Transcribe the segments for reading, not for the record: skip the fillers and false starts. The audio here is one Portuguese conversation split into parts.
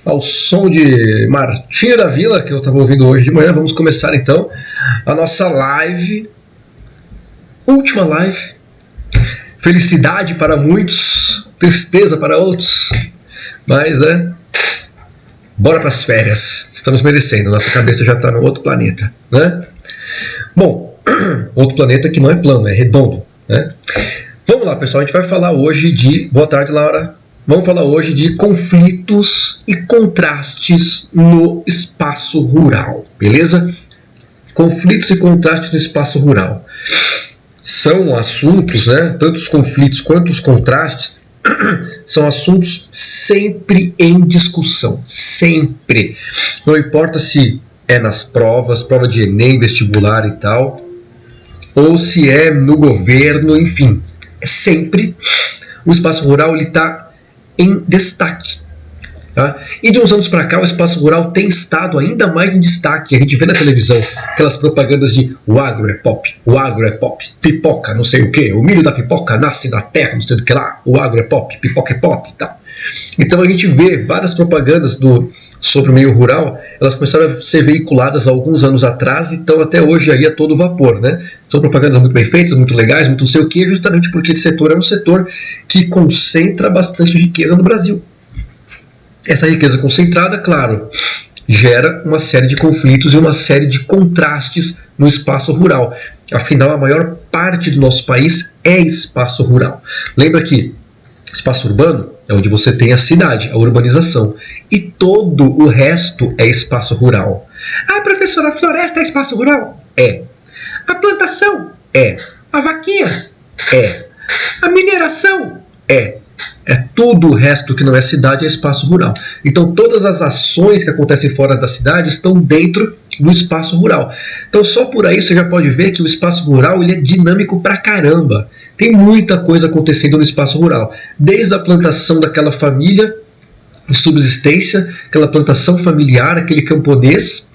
ao som de Martinho da Vila, que eu estava ouvindo hoje de manhã. Vamos começar então a nossa live, última live. Felicidade para muitos, tristeza para outros, mas bora para as férias, estamos merecendo, nossa cabeça já está no outro planeta, né? Bom, outro planeta que não é plano, é redondo, né? Vamos lá, pessoal, a gente vai falar hoje de... Boa tarde, Laura. Vamos falar hoje de conflitos e contrastes no espaço rural, beleza? Conflitos e contrastes no espaço rural. São assuntos, né? Tanto os conflitos quanto os contrastes são assuntos sempre em discussão, sempre. Não importa se é nas provas, prova de Enem, vestibular e tal, ou se é no governo, enfim. Sempre o espaço rural está em destaque. Tá? E de uns anos para cá o espaço rural tem estado ainda mais em destaque. A gente vê na televisão aquelas propagandas de o agro é pop, pipoca não sei o que, o milho da pipoca nasce da terra, não sei do que lá, o agro é pop, pipoca é pop e tal. Então a gente vê várias propagandas sobre o meio rural, elas começaram a ser veiculadas há alguns anos atrás e estão até hoje aí a todo vapor, né? São propagandas muito bem feitas, muito legais, muito não sei o que, justamente porque esse setor é um setor que concentra bastante riqueza no Brasil. Essa riqueza concentrada, claro, gera uma série de conflitos e uma série de contrastes no espaço rural. Afinal, a maior parte do nosso país é espaço rural. Lembra que espaço urbano é onde você tem a cidade, a urbanização, e todo o resto é espaço rural. Ah, professora, a floresta é espaço rural? É. A plantação? É. A vaquinha? É. A mineração? É. É tudo o resto que não é cidade, é espaço rural. Então todas as ações que acontecem fora da cidade estão dentro do espaço rural. Então só por aí você já pode ver que o espaço rural ele é dinâmico pra caramba. Tem muita coisa acontecendo no espaço rural. Desde a plantação daquela família de subsistência, aquela plantação familiar, aquele camponês,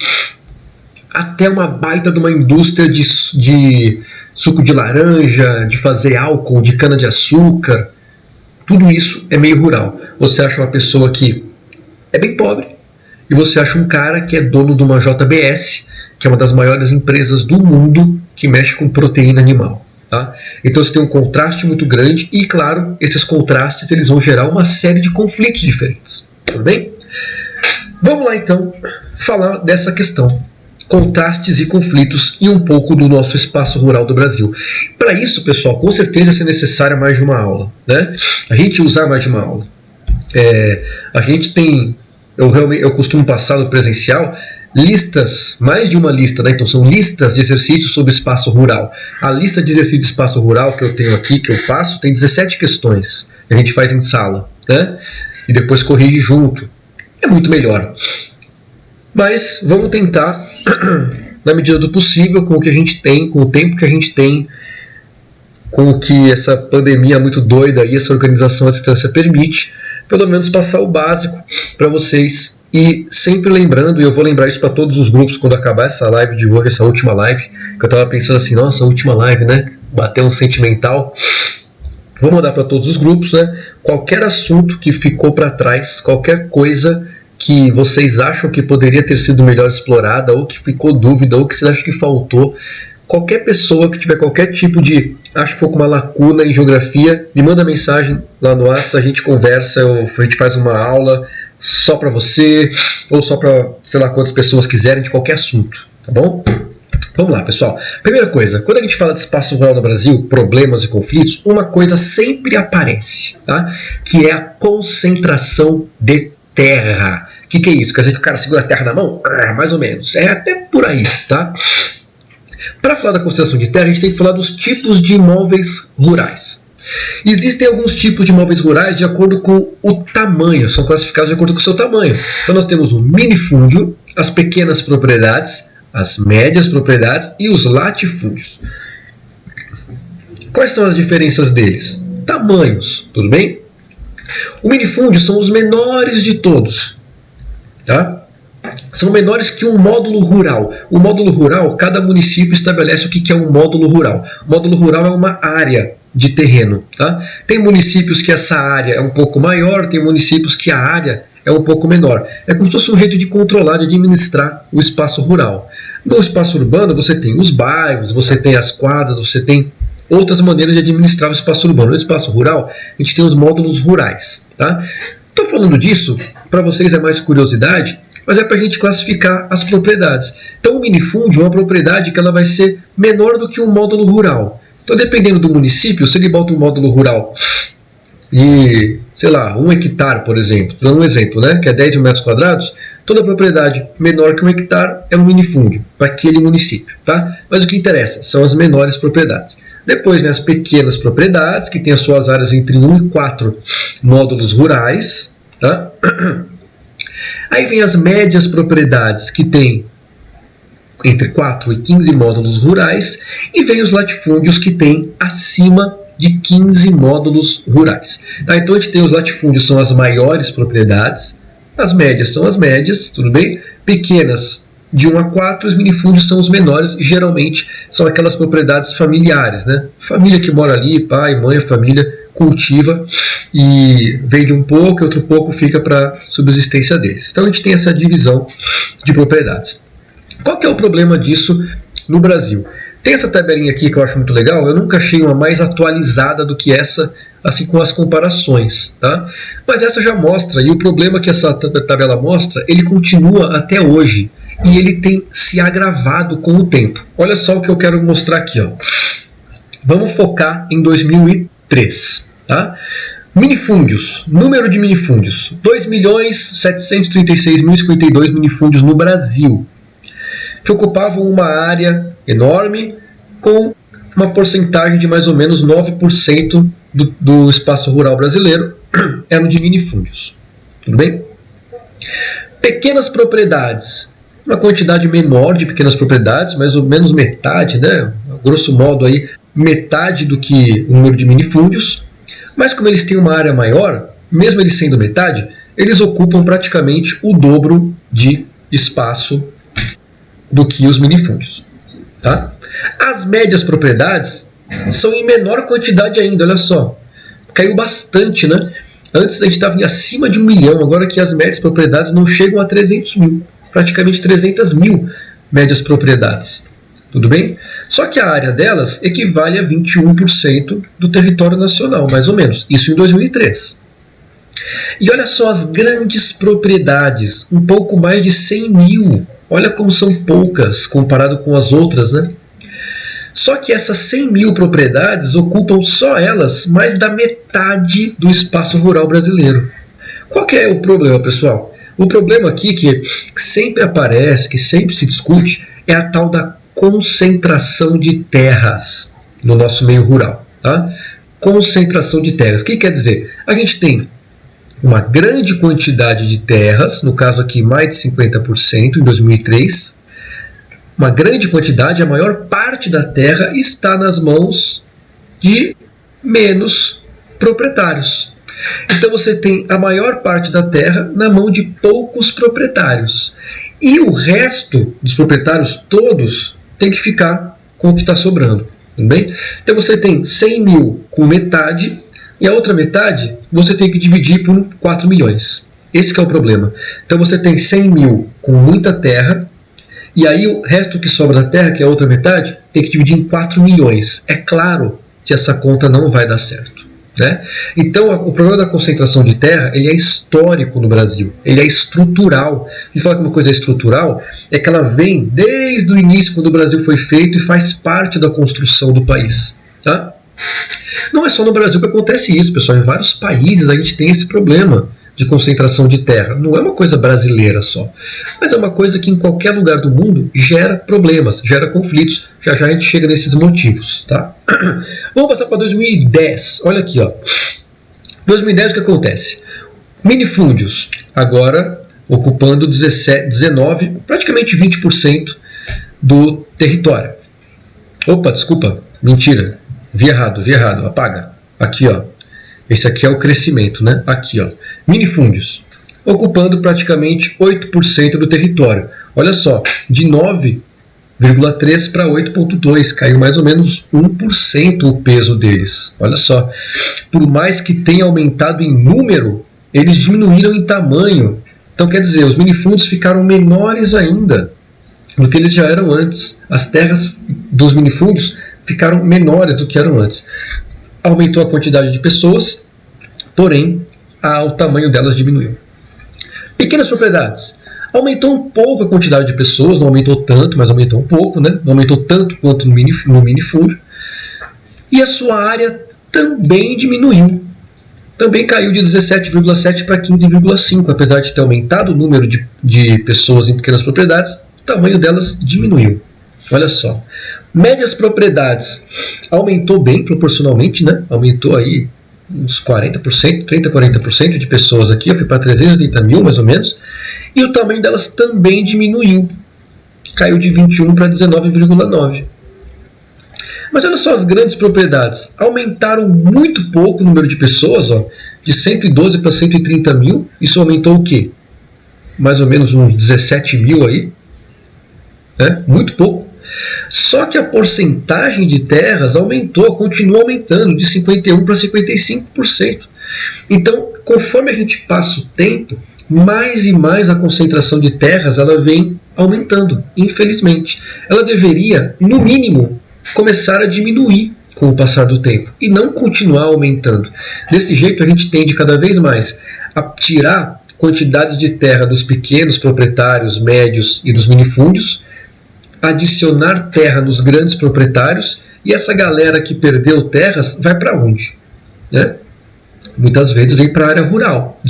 até uma baita de uma indústria de suco de laranja, de fazer álcool, de cana-de-açúcar. Tudo isso é meio rural. Você acha uma pessoa que é bem pobre e você acha um cara que é dono de uma JBS, que é uma das maiores empresas do mundo que mexe com proteína animal. Tá? Então você tem um contraste muito grande e, claro, esses contrastes eles vão gerar uma série de conflitos diferentes. Tudo bem? Vamos lá então falar dessa questão. Contrastes e conflitos e um pouco do nosso espaço rural do Brasil. Para isso, pessoal, com certeza é necessária mais de uma aula, né? A gente usar mais de uma aula. A gente tem, eu costumo passar no presencial, listas, mais de uma lista, né? Então são listas de exercícios sobre espaço rural. A lista de exercícios de espaço rural que eu tenho aqui, que eu passo, tem 17 questões que a gente faz em sala, né? E depois corrige junto. É muito melhor. Mas vamos tentar, na medida do possível, com o que a gente tem, com o tempo que a gente tem, com o que essa pandemia muito doida e essa organização à distância permite, pelo menos passar o básico para vocês. E sempre lembrando, e eu vou lembrar isso para todos os grupos quando acabar essa live de hoje, essa última live, que eu estava pensando assim, nossa, última live, né? Bateu um sentimental. Vou mandar para todos os grupos, né? Qualquer assunto que ficou para trás, qualquer coisa que vocês acham que poderia ter sido melhor explorada, ou que ficou dúvida, ou que vocês acham que faltou, qualquer pessoa que tiver qualquer tipo de, acho que ficou com uma lacuna em geografia, me manda mensagem lá no WhatsApp, a gente conversa, a gente faz uma aula só para você, ou só para sei lá quantas pessoas quiserem, de qualquer assunto, tá bom? Vamos lá, pessoal. Primeira coisa, quando a gente fala de espaço rural no Brasil, problemas e conflitos, uma coisa sempre aparece, tá? Que é a concentração de terra. O que é isso? Quer dizer que o cara segura a terra na mão? Mais ou menos. É até por aí, tá? Para falar da concentração de terra, a gente tem que falar dos tipos de imóveis rurais. Existem alguns tipos de imóveis rurais de acordo com o tamanho, são classificados de acordo com o seu tamanho. Então nós temos o minifúndio, as pequenas propriedades, as médias propriedades e os latifúndios. Quais são as diferenças deles? Tamanhos, tudo bem? O minifúndio são os menores de todos, tá? São menores que um módulo rural. O módulo rural, cada município estabelece o que é um módulo rural. O módulo rural é uma área de terreno, tá? Tem municípios que essa área é um pouco maior, tem municípios que a área é um pouco menor. É como se fosse um jeito de controlar, de administrar o espaço rural. No espaço urbano você tem os bairros, você tem as quadras, você tem outras maneiras de administrar o espaço urbano. No espaço rural, a gente tem os módulos rurais. Tá? Estou falando disso, para vocês é mais curiosidade, mas é para a gente classificar as propriedades. Então o minifúndio é uma propriedade que ela vai ser menor do que um módulo rural. Então dependendo do município, se ele bota um módulo rural de, sei lá, 1 hectare, por exemplo, dando um exemplo, né, que é 10 mil metros quadrados, toda propriedade menor que 1 hectare é um minifúndio para aquele município. Tá? Mas o que interessa são as menores propriedades. Depois, né, as pequenas propriedades, que têm as suas áreas entre 1 e 4 módulos rurais. Tá? Aí vem as médias propriedades, que têm entre 4 e 15 módulos rurais. E vem os latifúndios, que têm acima de 15 módulos rurais. Tá? Então a gente tem os latifúndios, são as maiores propriedades. As médias são as médias, tudo bem? Pequenas, de 1 a 4, os minifúndios são os menores, geralmente são aquelas propriedades familiares, né? Família que mora ali, pai, mãe, família, cultiva e vende um pouco e outro pouco fica para a subsistência deles. Então a gente tem essa divisão de propriedades. Qual que é o problema disso no Brasil? Tem essa tabelinha aqui que eu acho muito legal, eu nunca achei uma mais atualizada do que essa, assim com as comparações, tá? Mas essa já mostra, e o problema que essa tabela mostra, ele continua até hoje, e ele tem se agravado com o tempo. Olha só o que eu quero mostrar aqui, ó. Vamos focar em 2003, tá? Minifúndios, número de minifúndios, 2.736.052 minifúndios no Brasil, que ocupavam uma área enorme, com uma porcentagem de mais ou menos 9% do espaço rural brasileiro eram de minifúndios. Tudo bem? Pequenas propriedades, uma quantidade menor de pequenas propriedades, mais ou menos metade, né? Grosso modo aí, metade do que o número de minifúndios, mas como eles têm uma área maior, mesmo eles sendo metade, eles ocupam praticamente o dobro de espaço do que os minifúndios. Tá? As médias propriedades são em menor quantidade ainda, olha só. Caiu bastante, né? Antes a gente estava acima de 1 milhão, agora que as médias propriedades não chegam a 300 mil. Praticamente 300 mil médias propriedades. Tudo bem? Só que a área delas equivale a 21% do território nacional, mais ou menos. Isso em 2003. E olha só as grandes propriedades, um pouco mais de 100 mil. Olha como são poucas comparado com as outras, né? Só que essas 100 mil propriedades ocupam só elas mais da metade do espaço rural brasileiro. Qual que é o problema, pessoal? O problema aqui que sempre aparece, que sempre se discute, é a tal da concentração de terras no nosso meio rural. Tá? Concentração de terras. O que quer dizer? A gente tem uma grande quantidade de terras, no caso aqui mais de 50% em 2003, uma grande quantidade, a maior parte da terra está nas mãos de menos proprietários. Então você tem a maior parte da terra na mão de poucos proprietários. E o resto dos proprietários todos tem que ficar com o que está sobrando. Tudo bem? Então você tem 100 mil com metade, e a outra metade você tem que dividir por 4 milhões. Esse que é o problema. Então você tem 100 mil com muita terra, e aí o resto que sobra da terra, que é a outra metade, tem que dividir em 4 milhões. É claro que essa conta não vai dar certo. Né? Então o problema da concentração de terra ele é histórico no Brasil, ele é estrutural. E falar que uma coisa é estrutural é que ela vem desde o início, quando o Brasil foi feito, e faz parte da construção do país. Tá? Não é só no Brasil que acontece isso, pessoal. Em vários países a gente tem esse problema de concentração de terra. Não é uma coisa brasileira só, mas é uma coisa que em qualquer lugar do mundo gera problemas, gera conflitos. Já já a gente chega nesses motivos. Tá? Vamos passar para 2010. Olha aqui, ó. 2010 o que acontece? Minifúndios, agora ocupando 19, praticamente 20% do território. Opa, desculpa, mentira. Vi errado, apaga. Aqui, ó. Esse aqui é o crescimento, né? Aqui, ó. Minifúndios, ocupando praticamente 8% do território. Olha só, de 9,3 para 8,2, caiu mais ou menos 1% o peso deles. Olha só, por mais que tenha aumentado em número, eles diminuíram em tamanho. Então quer dizer, os minifúndios ficaram menores ainda do que eles já eram antes. As terras dos minifúndios ficaram menores do que eram antes. Aumentou a quantidade de pessoas, porém o tamanho delas diminuiu. Pequenas propriedades. Aumentou um pouco a quantidade de pessoas, não aumentou tanto, mas aumentou um pouco, né? Não aumentou tanto quanto no minifúndio. E a sua área também diminuiu. Também caiu de 17,7 para 15,5. Apesar de ter aumentado o número de pessoas em pequenas propriedades, o tamanho delas diminuiu. Olha só. Médias propriedades aumentou bem proporcionalmente, né? Aumentou aí uns 40%, 30% a 40% de pessoas aqui, foi para 380 mil mais ou menos, e o tamanho delas também diminuiu, caiu de 21 para 19,9. Mas olha só, as grandes propriedades aumentaram muito pouco o número de pessoas, ó, de 112 para 130 mil, isso aumentou o quê? Mais ou menos uns 17 mil aí, né? Muito pouco. Só que a porcentagem de terras aumentou, continua aumentando, de 51% para 55%. Então, conforme a gente passa o tempo, mais e mais a concentração de terras ela vem aumentando, infelizmente. Ela deveria, no mínimo, começar a diminuir com o passar do tempo e não continuar aumentando. Desse jeito, a gente tende cada vez mais a tirar quantidades de terra dos pequenos proprietários, médios e dos minifúndios, adicionar terra nos grandes proprietários, e essa galera que perdeu terras vai para onde? Né? Muitas vezes vem para a área rural,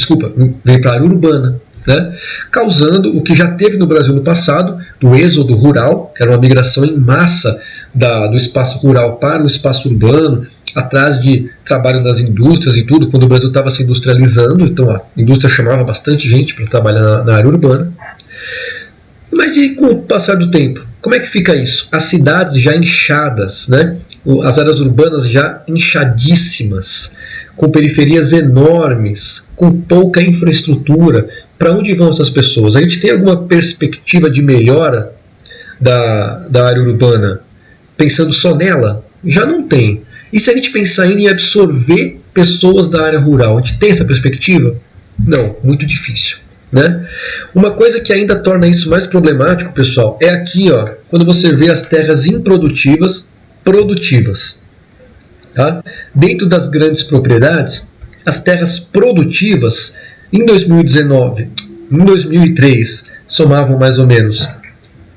vem para a área urbana, né? Causando o que já teve no Brasil no passado, do êxodo rural, que era uma migração em massa do espaço rural para o espaço urbano, atrás de trabalho nas indústrias e tudo, quando o Brasil estava se industrializando, então a indústria chamava bastante gente para trabalhar na área urbana. Mas e com o passar do tempo? Como é que fica isso? As cidades já inchadas, né? As áreas urbanas já inchadíssimas, com periferias enormes, com pouca infraestrutura. Para onde vão essas pessoas? A gente tem alguma perspectiva de melhora da área urbana pensando só nela? Já não tem. E se a gente pensar em absorver pessoas da área rural, a gente tem essa perspectiva? Não, muito difícil. Né? Uma coisa que ainda torna isso mais problemático, pessoal, é aqui, ó, quando você vê as terras improdutivas, produtivas. Tá? Dentro das grandes propriedades, as terras produtivas, em 2019, em 2003, somavam mais ou menos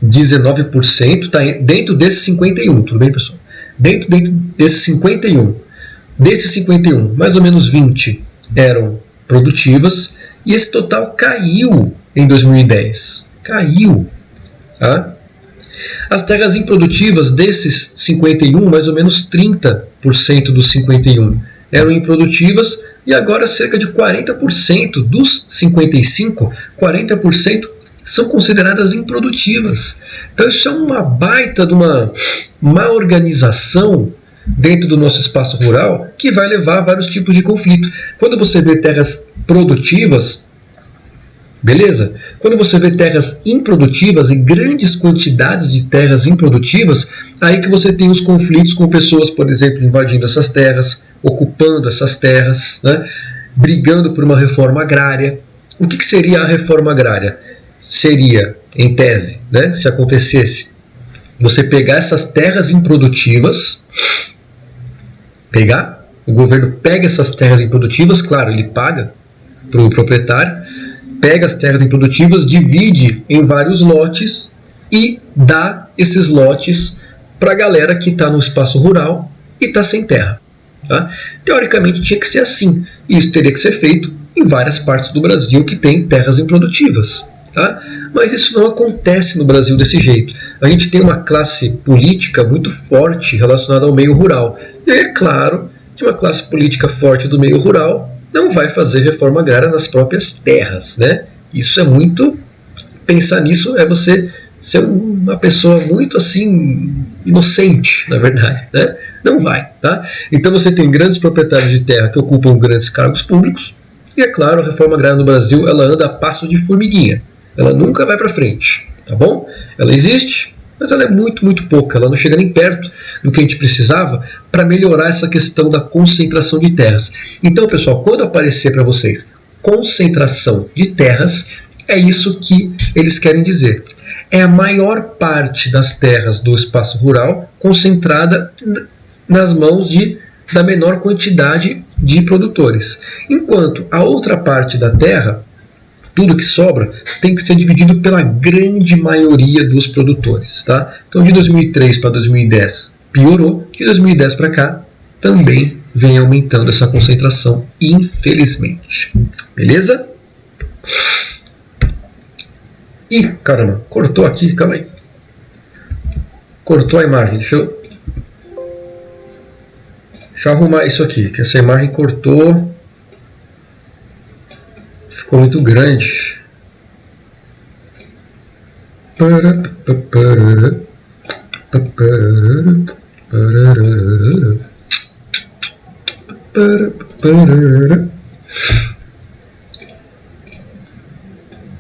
19%, tá? Dentro desses 51, tudo bem, pessoal? Dentro desses 51, mais ou menos 20 eram produtivas, e esse total caiu em 2010. Caiu. Tá? As terras improdutivas desses 51, mais ou menos 30% dos 51 eram improdutivas, e agora cerca de 40% dos 55, 40% são consideradas improdutivas. Então isso é uma baita de uma má organização dentro do nosso espaço rural, que vai levar a vários tipos de conflito. Quando você vê terras produtivas, beleza? Quando você vê terras improdutivas e grandes quantidades de terras improdutivas, aí que você tem os conflitos com pessoas, por exemplo, invadindo essas terras, ocupando essas terras, né? Brigando por uma reforma agrária. O que seria a reforma agrária? Seria, em tese, né, se acontecesse, você pegar essas terras improdutivas, o governo pega essas terras improdutivas, claro, ele paga para o proprietário, pega as terras improdutivas, divide em vários lotes e dá esses lotes para a galera que está no espaço rural e está sem terra. Tá? Teoricamente tinha que ser assim, e isso teria que ser feito em várias partes do Brasil que tem terras improdutivas. Tá? Mas isso não acontece no Brasil desse jeito. A gente tem uma classe política muito forte relacionada ao meio rural. E é claro que uma classe política forte do meio rural não vai fazer reforma agrária nas próprias terras. Né? Isso é muito... Pensar nisso é você ser uma pessoa muito assim inocente, na verdade. Né? Não vai. Tá? Então você tem grandes proprietários de terra que ocupam grandes cargos públicos. E é claro, a reforma agrária no Brasil ela anda a passo de formiguinha. Ela nunca vai para frente, tá bom? Ela existe, mas ela é muito, muito pouca. Ela não chega nem perto do que a gente precisava para melhorar essa questão da concentração de terras. Então, pessoal, quando aparecer para vocês concentração de terras, é isso que eles querem dizer. É a maior parte das terras do espaço rural concentrada nas mãos da menor quantidade de produtores. Enquanto a outra parte da terra, tudo que sobra, tem que ser dividido pela grande maioria dos produtores. Tá? Então, de 2003 para 2010 piorou, de 2010 para cá também vem aumentando essa concentração, infelizmente. Beleza? Ih, caramba, cortou aqui, calma aí. Cortou a imagem, deixa eu arrumar isso aqui, que essa imagem cortou. Ficou muito grande.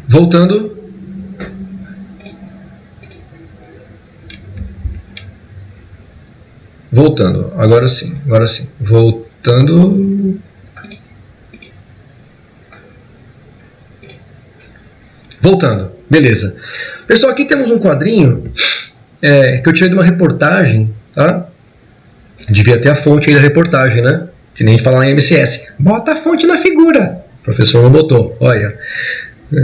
Voltando. Voltando, agora sim. Voltando. Voltando, beleza. Pessoal, aqui temos um quadrinho que eu tirei de uma reportagem, tá? Devia ter a fonte aí da reportagem, né? Que nem falar em MCS. Bota a fonte na figura. O professor não botou, olha.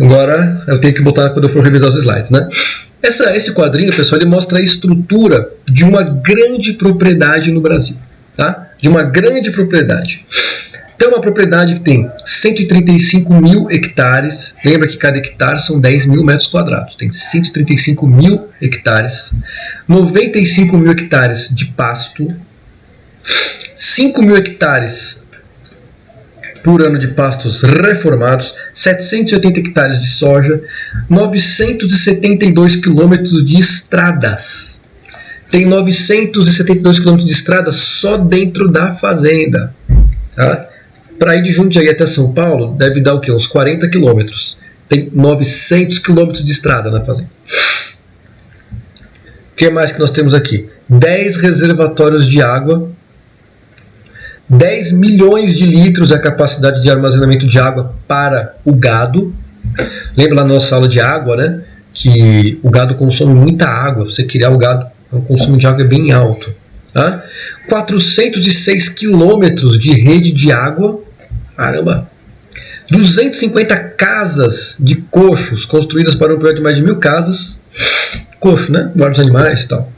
Agora eu tenho que botar quando eu for revisar os slides, né? Esse quadrinho, pessoal, ele mostra a estrutura de uma grande propriedade no Brasil, tá? De uma grande propriedade. Tem uma propriedade que tem 135 mil hectares. Lembra que cada hectare são 10 mil metros quadrados. Tem 135 mil hectares. 95 mil hectares de pasto. 5 mil hectares por ano de pastos reformados. 780 hectares de soja. 972 quilômetros de estradas. Tem 972 quilômetros de estrada só dentro da fazenda. Tá? Para ir de Jundiaí até São Paulo, deve dar o quê? Uns 40 quilômetros. Tem 900 quilômetros de estrada na fazenda. O que mais que nós temos aqui? 10 reservatórios de água. 10 milhões de litros é a capacidade de armazenamento de água para o gado. Lembra lá na nossa aula de água, né? Que o gado consome muita água. Você criar o gado, o consumo de água é bem alto. Tá? 406 quilômetros de rede de água. Caramba! 250 casas de coxos construídas para um projeto de mais de 1000 casas. Coxo, né? Vários animais e tal.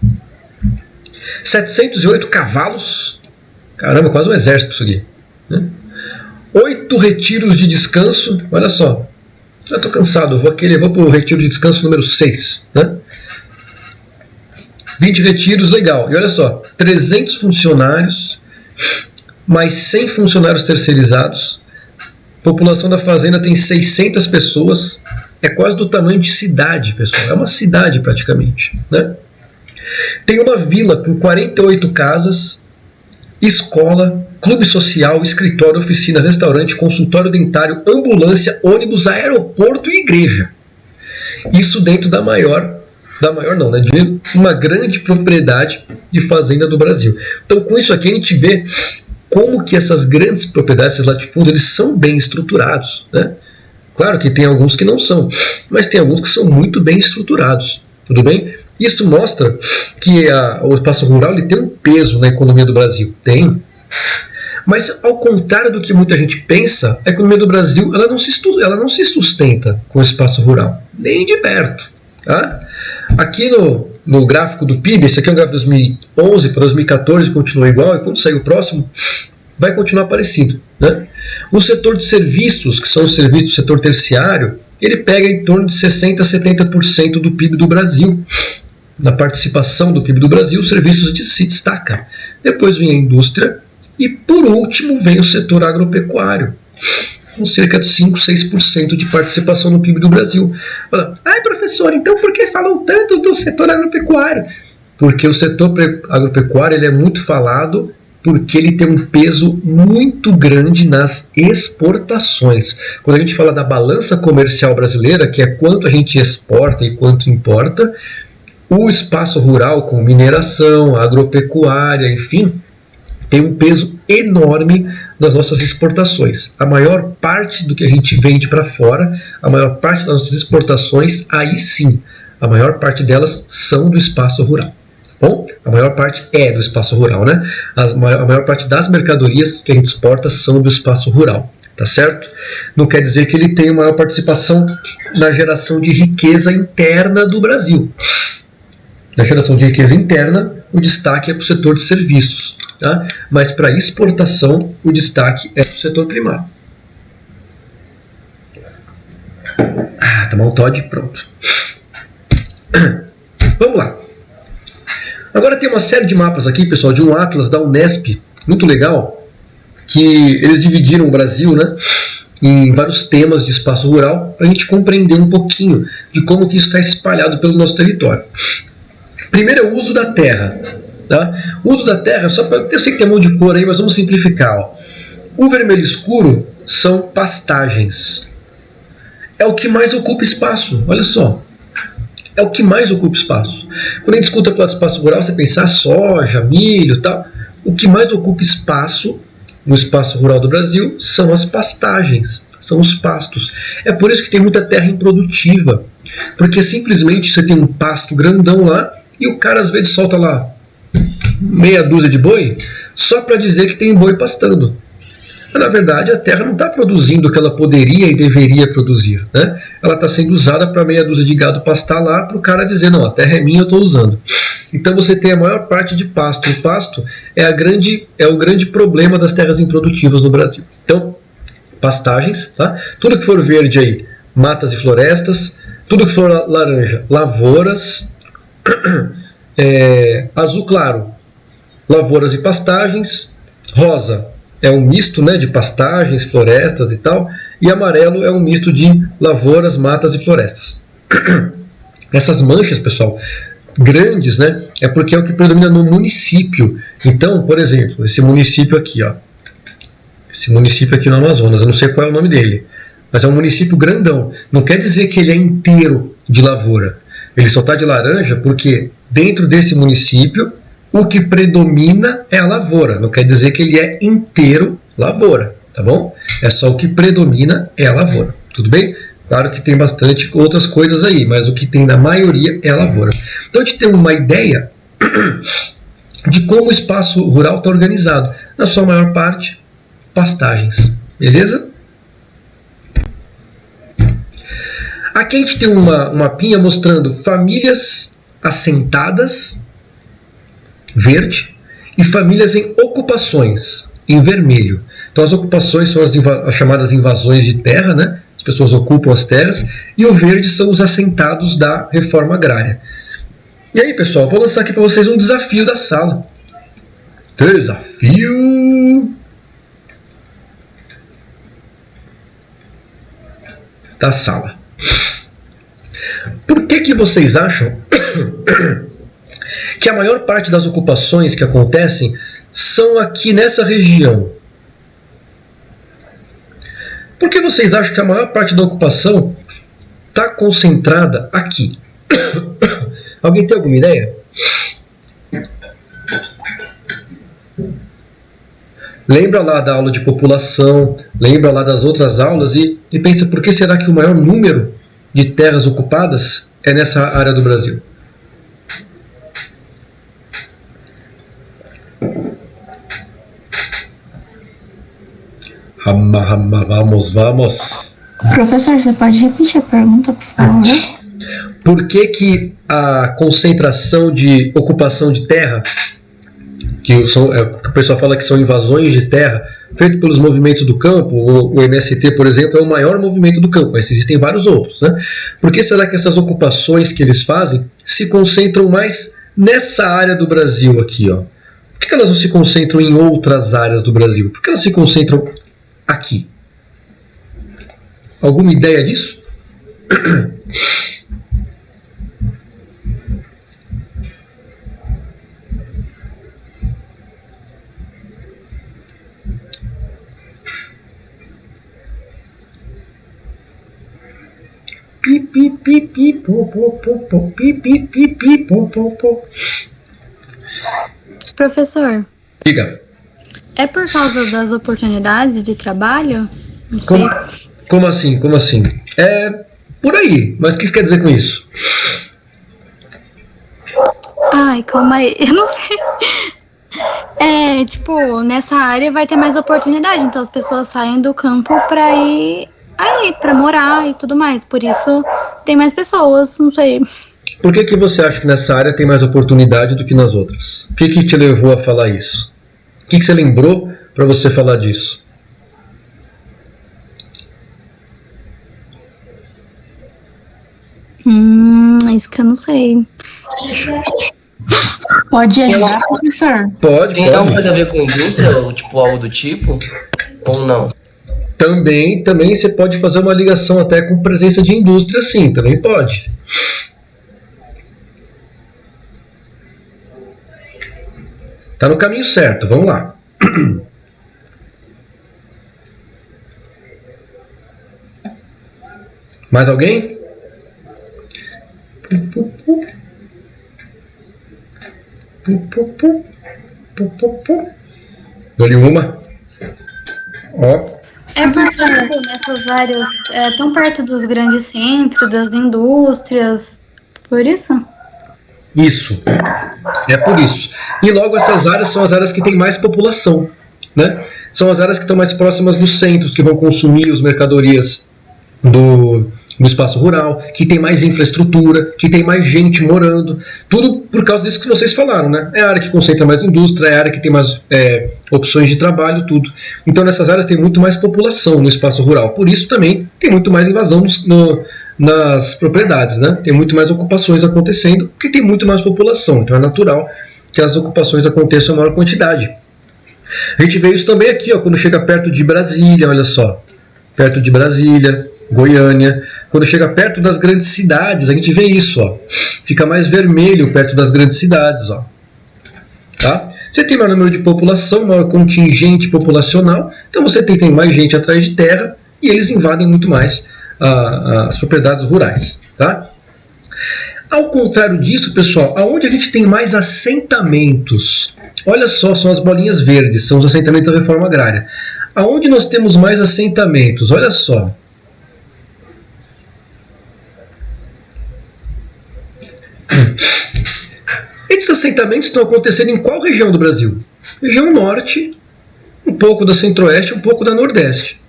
708 cavalos. Caramba, quase um exército isso aqui. Né? 8 retiros de descanso. Olha só. Já estou cansado. Vou para o retiro de descanso número 6. Né? 20 retiros, legal. E olha só. 300 funcionários. Mais 100 funcionários terceirizados. A população da fazenda tem 600 pessoas. É quase do tamanho de cidade, pessoal. É uma cidade praticamente. Né? Tem uma vila com 48 casas, escola, clube social, escritório, oficina, restaurante, consultório dentário, ambulância, ônibus, aeroporto e igreja. Isso dentro de uma grande propriedade de fazenda do Brasil. Então, com isso aqui a gente vê como que essas grandes propriedades, esses latifúndios, eles são bem estruturados, né? Claro que tem alguns que não são, mas tem alguns que são muito bem estruturados, tudo bem? Isso mostra que o espaço rural ele tem um peso na economia do Brasil, tem. Mas ao contrário do que muita gente pensa, a economia do Brasil ela não se sustenta com o espaço rural, nem de perto. Tá? Aqui no gráfico do PIB, esse aqui é um gráfico de 2011 para 2014, continua igual, e quando sair o próximo, vai continuar parecido. Né? O setor de serviços, que são os serviços do setor terciário, ele pega em torno de 60% a 70% do PIB do Brasil. Na participação do PIB do Brasil, os serviços se destacam. Depois vem a indústria e, por último, vem o setor agropecuário, com cerca de 5%, 6% de participação no PIB do Brasil. Fala, professor, então por que falam tanto do setor agropecuário? Porque o setor agropecuário ele é muito falado porque ele tem um peso muito grande nas exportações. Quando a gente fala da balança comercial brasileira, que é quanto a gente exporta e quanto importa, o espaço rural com mineração, agropecuária, enfim, tem um peso enorme das nossas exportações. A maior parte do que a gente vende para fora, a maior parte das nossas exportações, aí sim, a maior parte delas são do espaço rural. Bom, a maior parte é do espaço rural, né? A maior parte das mercadorias que a gente exporta são do espaço rural, tá certo? Não quer dizer que ele tenha maior participação na geração de riqueza interna do Brasil. Na geração de riqueza interna, o destaque é para o setor de serviços, tá? Mas para exportação, o destaque é para o setor primário. Tomar um Todd, pronto. Vamos lá. Agora tem uma série de mapas aqui, pessoal, de um atlas da Unesp, muito legal, que eles dividiram o Brasil, né, em vários temas de espaço rural, para a gente compreender um pouquinho de como que isso está espalhado pelo nosso território. Primeiro é o uso da terra. Tá? O uso da terra, eu sei que tem um monte de cor aí, mas vamos simplificar. Ó. O vermelho escuro são pastagens. É o que mais ocupa espaço, olha só. É o que mais ocupa espaço. Quando a gente escuta falar de espaço rural, você pensa soja, milho e tal. O que mais ocupa espaço no espaço rural do Brasil são as pastagens, são os pastos. É por isso que tem muita terra improdutiva, porque simplesmente você tem um pasto grandão lá e o cara às vezes solta lá meia dúzia de boi só para dizer que tem boi pastando. Mas, na verdade, a terra não está produzindo o que ela poderia e deveria produzir, né? Ela está sendo usada para meia dúzia de gado pastar lá, para o cara dizer, não, a terra é minha, eu estou usando. Então você tem a maior parte de pasto. O pasto é o grande problema das terras improdutivas no Brasil. Então, pastagens, tá? Tudo que for verde aí, matas e florestas. Tudo que for laranja, lavouras. Azul claro, lavouras e pastagens. Rosa é um misto, né, de pastagens, florestas e tal, e amarelo é um misto de lavouras, matas e florestas. Essas manchas, pessoal, grandes, né, é porque é o que predomina no município. Então, por exemplo, esse município aqui, ó, esse município aqui no Amazonas, eu não sei qual é o nome dele, mas é um município grandão. Não quer dizer que ele é inteiro de lavoura. Ele só está de laranja porque dentro desse município o que predomina é a lavoura, não quer dizer que ele é inteiro lavoura, tá bom? É só o que predomina é a lavoura, tudo bem? Claro que tem bastante outras coisas aí, mas o que tem na maioria é a lavoura. Então a gente tem uma ideia de como o espaço rural está organizado. Na sua maior parte, pastagens, beleza? Aqui a gente tem um mapinha mostrando famílias assentadas, verde, e famílias em ocupações, em vermelho. Então as ocupações são as chamadas invasões de terra, né? As pessoas ocupam as terras, e o verde são os assentados da reforma agrária. E aí, pessoal, vou lançar aqui para vocês um desafio da sala. Desafio da sala. Por que vocês acham que a maior parte das ocupações que acontecem são aqui nessa região? Por que vocês acham que a maior parte da ocupação está concentrada aqui? Alguém tem alguma ideia? Lembra lá da aula de população, lembra lá das outras aulas e pensa por que será que o maior número de terras ocupadas é nessa área do Brasil? Vamos. Professor, você pode repetir a pergunta, por favor? Por que a concentração de ocupação de terra, que o pessoal fala que são invasões de terra, feito pelos movimentos do campo, o MST, por exemplo, é o maior movimento do campo, mas existem vários outros, né? Por que será que essas ocupações que eles fazem se concentram mais nessa área do Brasil aqui, ó? Por que elas não se concentram em outras áreas do Brasil? Por que elas se concentram aqui? Alguma ideia disso? Professor, Diga. É por causa das oportunidades de trabalho? Não sei. Como assim? Como assim? É por aí, mas o que você quer dizer com isso? Ai, calma aí, eu não sei. Tipo, nessa área vai ter mais oportunidade, então as pessoas saem do campo pra ir aí, pra morar e tudo mais. Por isso tem mais pessoas, não sei. Por que você acha que nessa área tem mais oportunidade do que nas outras? O que te levou a falar isso? O que você lembrou para você falar disso? Isso que eu não sei. Pode ajudar, professor? Pode. Tem alguma coisa a ver com indústria, ou tipo algo do tipo? Ou não? Também você pode fazer uma ligação até com presença de indústria, sim, também pode. Tá no caminho certo, vamos lá. Mais alguém? Dou-lhe uma. Ó. É porque tipo, nessas áreas tão perto dos grandes centros, das indústrias, por isso? Isso. É por isso. E logo essas áreas são as áreas que têm mais população, né? São as áreas que estão mais próximas dos centros, que vão consumir as mercadorias do espaço rural, que tem mais infraestrutura, que tem mais gente morando, tudo por causa disso que vocês falaram, né? É a área que concentra mais indústria, é a área que tem mais opções de trabalho, tudo. Então nessas áreas tem muito mais população no espaço rural, por isso também tem muito mais invasão nas propriedades, né? Tem muito mais ocupações acontecendo, porque tem muito mais população, então é natural que as ocupações aconteçam em maior quantidade. A gente vê isso também aqui, ó, quando chega perto de Brasília, olha só, perto de Brasília, Goiânia, quando chega perto das grandes cidades, a gente vê isso, ó, fica mais vermelho perto das grandes cidades, ó, tá? Você tem maior número de população, maior contingente populacional, então você tem mais gente atrás de terra e eles invadem muito mais as propriedades rurais, tá? Ao contrário disso, pessoal, aonde a gente tem mais assentamentos, olha só, são as bolinhas verdes, são os assentamentos da reforma agrária. Aonde nós temos mais assentamentos, olha só. Esses assentamentos estão acontecendo em qual região do Brasil? Região norte, um pouco da centro-oeste, um pouco da nordeste.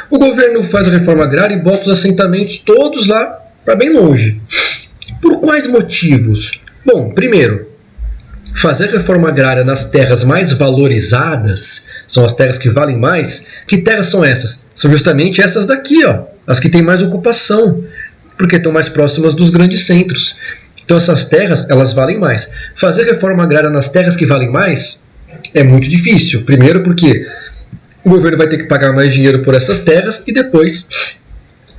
O governo faz a reforma agrária e bota os assentamentos todos lá para bem longe. Por quais motivos? Bom, primeiro, fazer a reforma agrária nas terras mais valorizadas, são as terras que valem mais. Que terras são essas? São justamente essas daqui, ó, as que têm mais ocupação, porque estão mais próximas dos grandes centros. Então essas terras, elas valem mais. Fazer reforma agrária nas terras que valem mais é muito difícil. Primeiro porque o governo vai ter que pagar mais dinheiro por essas terras e depois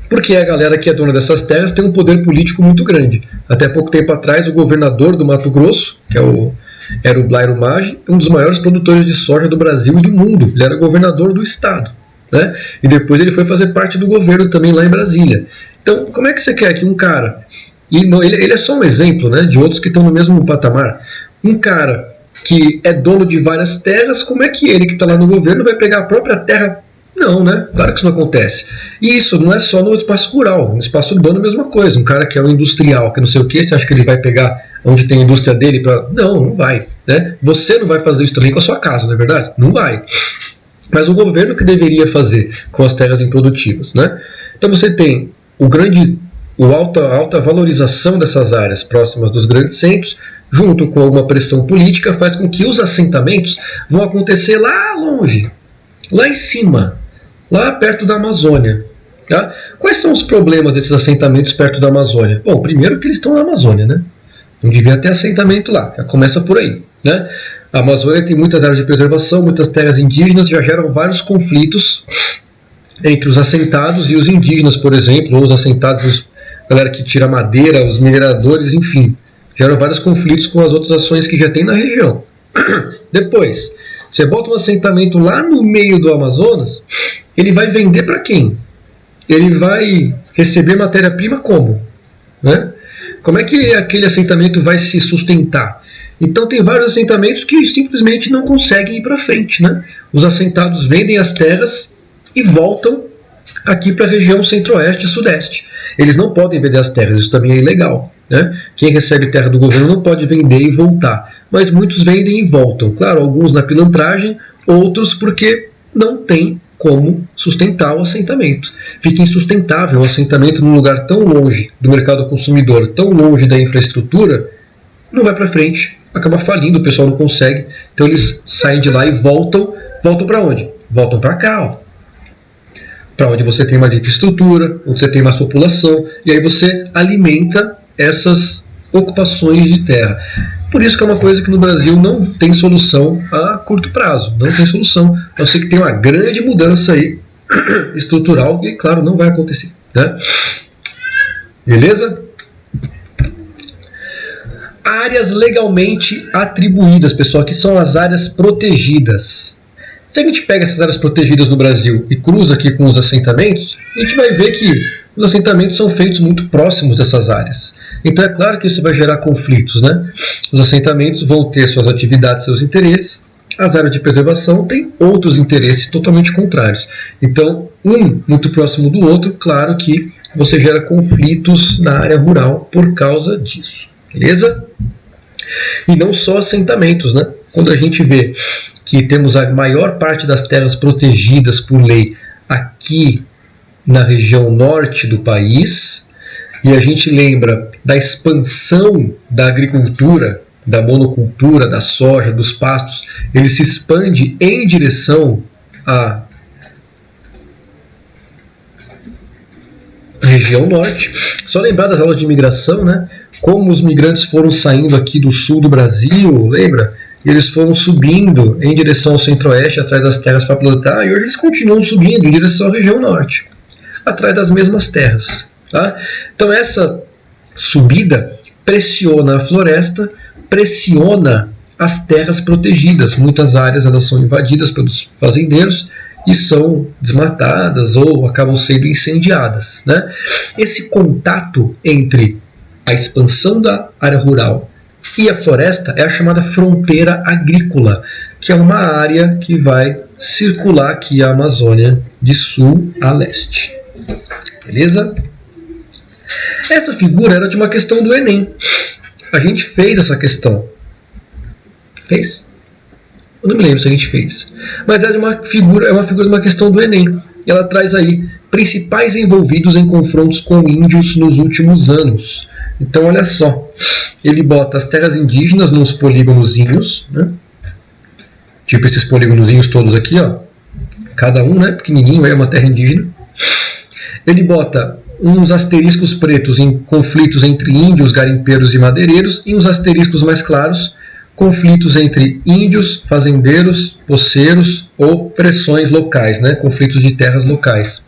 porque a galera que é dona dessas terras tem um poder político muito grande. Até pouco tempo atrás, o governador do Mato Grosso, que era o Blairo Maggi, um dos maiores produtores de soja do Brasil e do mundo. Ele era governador do estado, né? E depois ele foi fazer parte do governo também lá em Brasília. Então, como é que você quer que um cara... E ele é só um exemplo, né, de outros que estão no mesmo patamar. Um cara que é dono de várias terras, como é que ele que está lá no governo vai pegar a própria terra? Não, né? Claro que isso não acontece. E isso não é só no espaço rural, no espaço urbano a mesma coisa. Um cara que é um industrial, que não sei o que, você acha que ele vai pegar onde tem a indústria dele para... Não vai, né? Você não vai fazer isso também com a sua casa, não é verdade? Não vai. Mas o governo que deveria fazer com as terras improdutivas, né? Então você tem a alta valorização dessas áreas próximas dos grandes centros, junto com uma pressão política, faz com que os assentamentos vão acontecer lá longe, lá em cima, lá perto da Amazônia. Tá? Quais são os problemas desses assentamentos perto da Amazônia? Bom, primeiro que eles estão na Amazônia, né? Não devia ter assentamento lá, já começa por aí, né? A Amazônia tem muitas áreas de preservação, muitas terras indígenas, já geram vários conflitos entre os assentados e os indígenas, por exemplo, ou os assentados, a galera que tira madeira, os mineradores, enfim, geram vários conflitos com as outras ações que já tem na região. Depois, você bota um assentamento lá no meio do Amazonas, ele vai vender para quem? Ele vai receber matéria-prima como? Né? Como é que aquele assentamento vai se sustentar? Então tem vários assentamentos que simplesmente não conseguem ir para frente, né? Os assentados vendem as terras e voltam aqui para a região centro-oeste e sudeste. Eles não podem vender as terras, isso também é ilegal, né? Quem recebe terra do governo não pode vender e voltar, mas muitos vendem e voltam. Claro, alguns na pilantragem, outros porque não tem como sustentar o assentamento. Fica insustentável o assentamento num lugar tão longe do mercado consumidor, tão longe da infraestrutura, não vai para frente, acaba falindo, o pessoal não consegue, então eles saem de lá e voltam para onde? Voltam para cá, ó. Para onde você tem mais infraestrutura, onde você tem mais população, e aí você alimenta essas ocupações de terra. Por isso que é uma coisa que no Brasil não tem solução a curto prazo, não tem solução. Eu sei que tem uma grande mudança aí estrutural e, claro, não vai acontecer, né? Beleza? Áreas legalmente atribuídas, pessoal, que são as áreas protegidas. Se a gente pega essas áreas protegidas no Brasil e cruza aqui com os assentamentos, a gente vai ver que os assentamentos são feitos muito próximos dessas áreas. Então é claro que isso vai gerar conflitos, né? Os assentamentos vão ter suas atividades, seus interesses. As áreas de preservação têm outros interesses totalmente contrários. Então, um muito próximo do outro, claro que você gera conflitos na área rural por causa disso. Beleza? E não só assentamentos, né? Quando a gente vê que temos a maior parte das terras protegidas por lei aqui na região norte do país, e a gente lembra da expansão da agricultura, da monocultura, da soja, dos pastos, ele se expande em direção à região norte. Só lembrar das aulas de imigração, né? Como os migrantes foram saindo aqui do sul do Brasil, lembra? E eles foram subindo em direção ao centro-oeste, atrás das terras para plantar, e hoje eles continuam subindo em direção à região norte, atrás das mesmas terras. Tá? Então essa subida pressiona a floresta, pressiona as terras protegidas. Muitas áreas elas são invadidas pelos fazendeiros e são desmatadas ou acabam sendo incendiadas, né? Esse contato entre a expansão da área rural e a floresta é a chamada fronteira agrícola, que é uma área que vai circular aqui a Amazônia de sul a leste. Beleza? Essa figura era de uma questão do Enem. A gente fez essa questão. Fez? Eu não me lembro se a gente fez. Mas é uma figura de uma questão do Enem. Ela traz aí principais envolvidos em confrontos com índios nos últimos anos. Então olha só. Ele bota as terras indígenas nos polígonozinhos, né? Tipo esses polígonozinhos todos aqui, ó. Cada um, né? Pequenininho, é uma terra indígena. Ele bota uns asteriscos pretos em conflitos entre índios, garimpeiros e madeireiros, e uns asteriscos mais claros, conflitos entre índios, fazendeiros, poceiros ou pressões locais, né? Conflitos de terras locais.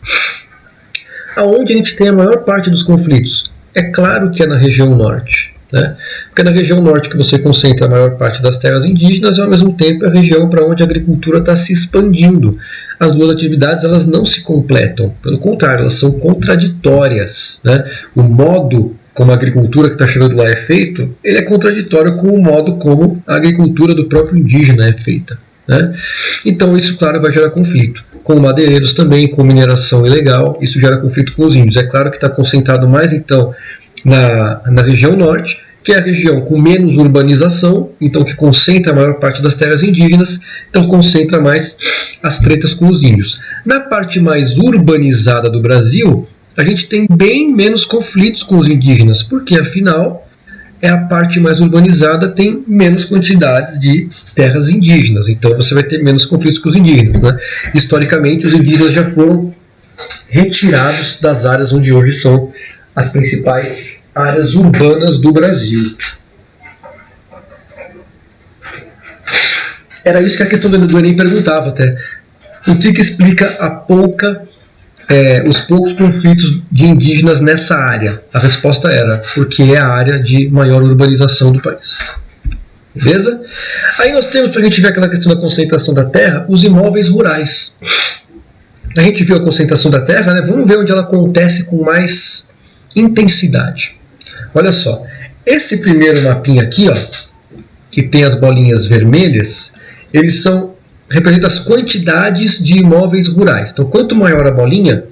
Aonde a gente tem a maior parte dos conflitos? É claro que é na região norte, né? Porque é na região norte que você concentra a maior parte das terras indígenas e ao mesmo tempo é a região para onde a agricultura está se expandindo. As duas atividades elas não se completam, pelo contrário, elas são contraditórias, né? O modo como a agricultura que está chegando lá é feito, ele é contraditório com o modo como a agricultura do próprio indígena é feita, né? Então isso, claro, vai gerar conflito. Com madeireiros também, com mineração ilegal, isso gera conflito com os índios. É claro que está concentrado mais então na região norte, que é a região com menos urbanização, então que concentra a maior parte das terras indígenas, então concentra mais as tretas com os índios. Na parte mais urbanizada do Brasil, a gente tem bem menos conflitos com os indígenas, porque afinal é a parte mais urbanizada, tem menos quantidades de terras indígenas, então você vai ter menos conflitos com os indígenas, né? Historicamente, os indígenas já foram retirados das áreas onde hoje são as principais áreas urbanas do Brasil. Era isso que a questão do Enem perguntava até. O que explica os poucos conflitos de indígenas nessa área? A resposta era porque é a área de maior urbanização do país. Beleza? Aí nós temos, para a gente ver aquela questão da concentração da terra, os imóveis rurais. A gente viu a concentração da terra, né? Vamos ver onde ela acontece com mais intensidade. Olha só, esse primeiro mapinha aqui, ó, que tem as bolinhas vermelhas, eles representam as quantidades de imóveis rurais. Então, quanto maior a bolinha,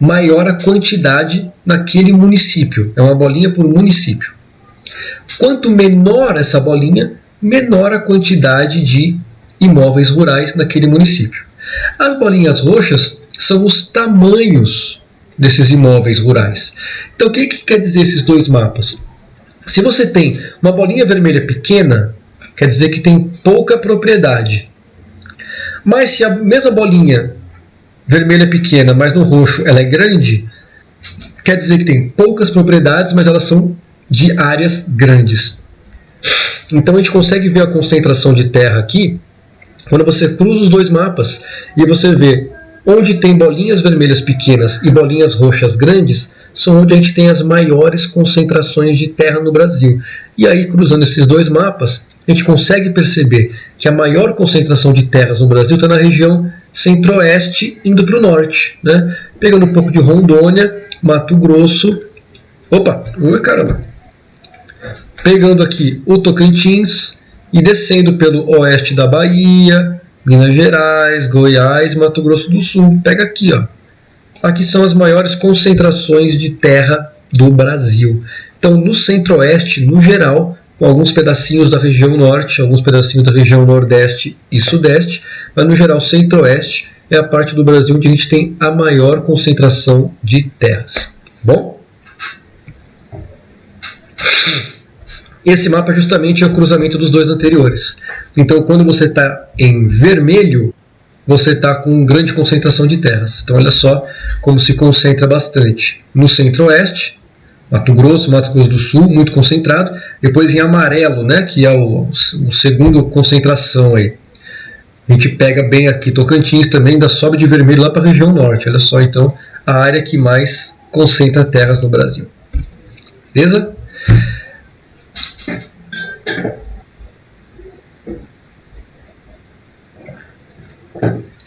maior a quantidade naquele município. É uma bolinha por município. Quanto menor essa bolinha, menor a quantidade de imóveis rurais naquele município. As bolinhas roxas são os tamanhos desses imóveis rurais. Então, o que quer dizer esses dois mapas? Se você tem uma bolinha vermelha pequena, quer dizer que tem pouca propriedade. Mas se a mesma bolinha vermelha pequena, mas no roxo ela é grande, quer dizer que tem poucas propriedades, mas elas são de áreas grandes. Então a gente consegue ver a concentração de terra aqui, quando você cruza os dois mapas e você vê onde tem bolinhas vermelhas pequenas e bolinhas roxas grandes, são onde a gente tem as maiores concentrações de terra no Brasil. E aí, cruzando esses dois mapas, a gente consegue perceber que a maior concentração de terras no Brasil está na região centro-oeste, indo para o norte, né? Pegando um pouco de Rondônia, Mato Grosso, pegando aqui o Tocantins e descendo pelo oeste da Bahia, Minas Gerais, Goiás, Mato Grosso do Sul. Pega aqui, ó. Aqui são as maiores concentrações de terra do Brasil. Então, no centro-oeste, no geral, com alguns pedacinhos da região norte, alguns pedacinhos da região nordeste e sudeste, mas no geral, centro-oeste é a parte do Brasil onde a gente tem a maior concentração de terras. Bom? Esse mapa justamente é o cruzamento dos dois anteriores. Então, quando você está em vermelho, você está com grande concentração de terras. Então, olha só como se concentra bastante. No centro-oeste, Mato Grosso do Sul, muito concentrado. Depois em amarelo, né, que é o segundo concentração aí. A gente pega bem aqui Tocantins também, ainda sobe de vermelho lá para a região norte. Olha só, então, a área que mais concentra terras no Brasil. Beleza?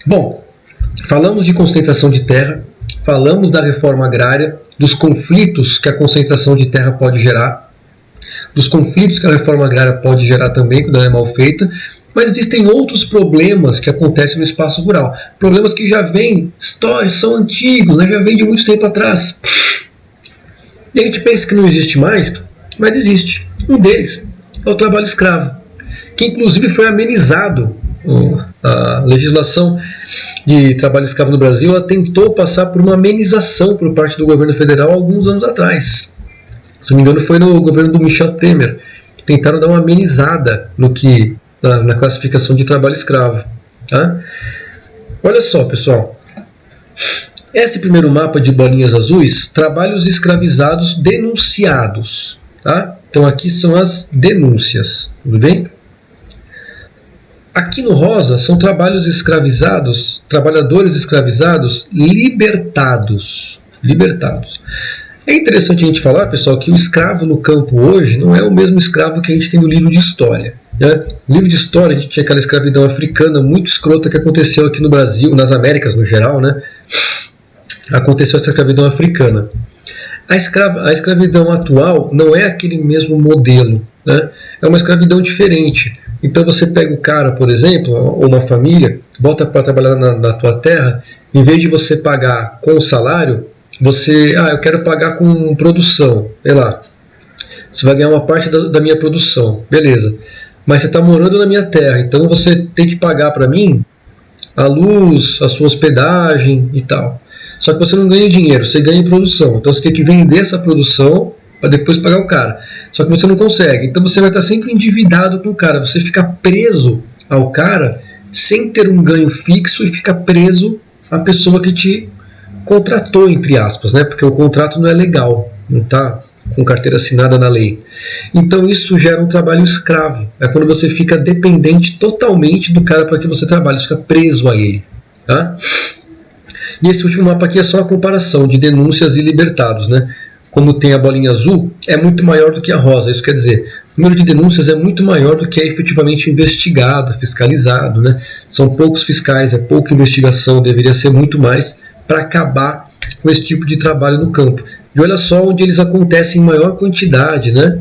Bom, falamos de concentração de terra, falamos da reforma agrária, dos conflitos que a concentração de terra pode gerar, dos conflitos que a reforma agrária pode gerar também quando ela é mal feita, mas existem outros problemas que acontecem no espaço rural. Problemas que já vêm, histórias, são antigos, né, já vêm de muito tempo atrás. E a gente pensa que não existe mais, mas existe. Um deles é o trabalho escravo, que inclusive foi amenizado. A legislação de trabalho escravo no Brasil, ela tentou passar por uma amenização por parte do governo federal alguns anos atrás. Se não me engano, foi no governo do Michel Temer. Tentaram dar uma amenizada na classificação de trabalho escravo. Tá? Olha só, pessoal. Esse primeiro mapa de bolinhas azuis, trabalhos escravizados denunciados. Tá? Então aqui são as denúncias. Tudo bem? Aqui no rosa são trabalhadores escravizados libertados. É interessante a gente falar, pessoal, que o escravo no campo hoje não é o mesmo escravo que a gente tem no livro de história. Né? No livro de história a gente tinha aquela escravidão africana muito escrota que aconteceu aqui no Brasil, nas Américas no geral, né? Aconteceu essa escravidão africana. A escravidão atual não é aquele mesmo modelo, né? É uma escravidão diferente. Então você pega o cara, por exemplo, ou uma família, bota para trabalhar na tua terra, em vez de você pagar com o salário, eu quero pagar com produção, sei lá. Você vai ganhar uma parte da minha produção, beleza. Mas você está morando na minha terra, então você tem que pagar para mim a luz, a sua hospedagem e tal. Só que você não ganha dinheiro, você ganha em produção. Então você tem que vender essa produção para depois pagar o cara. Só que você não consegue. Então você vai estar sempre endividado com o cara. Você fica preso ao cara sem ter um ganho fixo e fica preso à pessoa que te contratou, entre aspas, né? Porque o contrato não é legal, não está com carteira assinada na lei. Então isso gera um trabalho escravo. É quando você fica dependente totalmente do cara para que você trabalha, você fica preso a ele. Tá? E esse último mapa aqui é só a comparação de denúncias e libertados, né? Como tem a bolinha azul, é muito maior do que a rosa. Isso quer dizer, o número de denúncias é muito maior do que é efetivamente investigado, fiscalizado, né? São poucos fiscais, é pouca investigação, deveria ser muito mais para acabar com esse tipo de trabalho no campo. E olha só onde eles acontecem em maior quantidade, né?